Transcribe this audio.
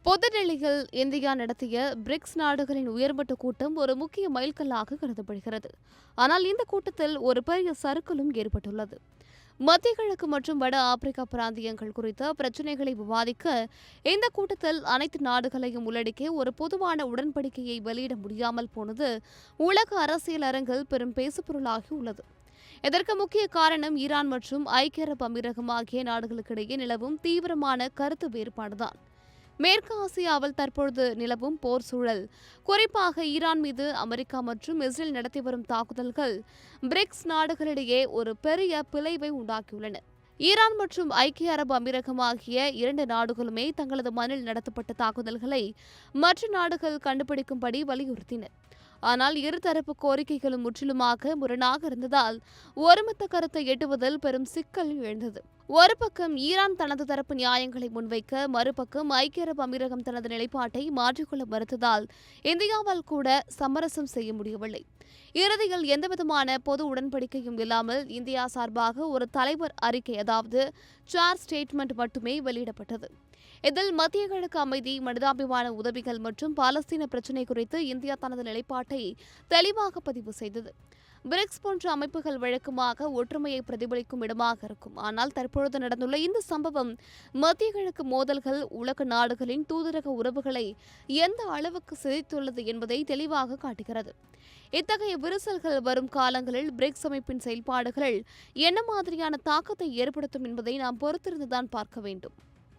புதுடெல்லியில் இந்தியா நடத்திய பிரிக்ஸ் நாடுகளின் உயர்மட்ட கூட்டம் ஒரு முக்கிய மைல்கல்லாக கருதப்படுகிறது. ஆனால் இந்த கூட்டத்தில் ஒரு பெரிய சறுக்கலும் ஏற்பட்டுள்ளது. மத்திய கிழக்கு மற்றும் வட ஆப்பிரிக்கா பிராந்தியங்கள் குறித்த பிரச்சினைகளை விவாதிக்க இந்த கூட்டத்தில் அனைத்து நாடுகளையும் உள்ளடக்கிய ஒரு பொதுவான உடன்படிக்கையை வெளியிட முடியாமல் போனது உலக அரசியல் அரங்கில் பெரும் பேசுபொருளாகி உள்ளது. இதற்கு முக்கிய காரணம் ஈரான் மற்றும் ஐக்கிய அரபு அமீரகம் ஆகிய நாடுகளுக்கிடையே நிலவும் தீவிரமான கருத்து வேறுபாடுதான். மேற்கு ஆசியாவில் தற்பொழுது நிலவும் போர் சூழல், குறிப்பாக ஈரான் மீது அமெரிக்கா மற்றும் இஸ்ரேல் நடத்தி வரும் தாக்குதல்கள் பிரிக்ஸ் நாடுகளிடையே ஒரு பெரிய பிளவை உண்டாக்கியுள்ளன. ஈரான் மற்றும் ஐக்கிய அரபு அமீரகம் ஆகிய இரண்டு நாடுகளுமே தங்களது மண்ணில் நடத்தப்பட்ட தாக்குதல்களை மற்ற நாடுகள் கண்டுபிடிக்கும்படி வலியுறுத்தின. ஆனால் இருதரப்பு கோரிக்கைகளும் முற்றிலுமாக முரணாக இருந்ததால் ஒருமித்த கருத்தை எட்டுவதில் பெரும் சிக்கல் எழுந்தது. ஒரு பக்கம் ஈரான் தனது தரப்பு நியாயங்களை முன்வைக்க, மறுபக்கம் ஐக்கிய அரபு அமீரகம் தனது நிலைப்பாட்டை மாற்றிக்கொள்ள மறுத்ததால் இந்தியாவால் கூட சமரசம் செய்ய முடியவில்லை. இறுதியில் எந்தவிதமான பொது உடன்படிக்கையும் இல்லாமல் இந்தியா சார்பாக ஒரு தலைவர் அறிக்கை, அதாவது சார் ஸ்டேட்மெண்ட் மட்டுமே வெளியிடப்பட்டது. இதில் மத்திய கிழக்கு அமைதி, மனிதாபிமான உதவிகள் மற்றும் பாலஸ்தீன பிரச்சினை குறித்து இந்தியா தனது நிலைப்பாட்டை தெளிவாக பதிவு செய்தது. பிரிக்ஸ் போன்ற அமைப்புகள் வழக்கமாக ஒற்றுமையை பிரதிபலிக்கும் இடமாக இருக்கும். ஆனால் தற்பொழுது நடந்துள்ள இந்த சம்பவம் மத்திய கிழக்கு மோதல்கள் உலக நாடுகளின் தூதரக உறவுகளை எந்த அளவுக்கு சிதைத்துள்ளது என்பதை தெளிவாக காட்டுகிறது. இத்தகைய விரிசல்கள் வரும் காலங்களில் பிரிக்ஸ் அமைப்பின் செயல்பாடுகளில் என்ன மாதிரியான தாக்கத்தை ஏற்படுத்தும் என்பதை நாம் பொறுத்திருந்துதான் பார்க்க வேண்டும்.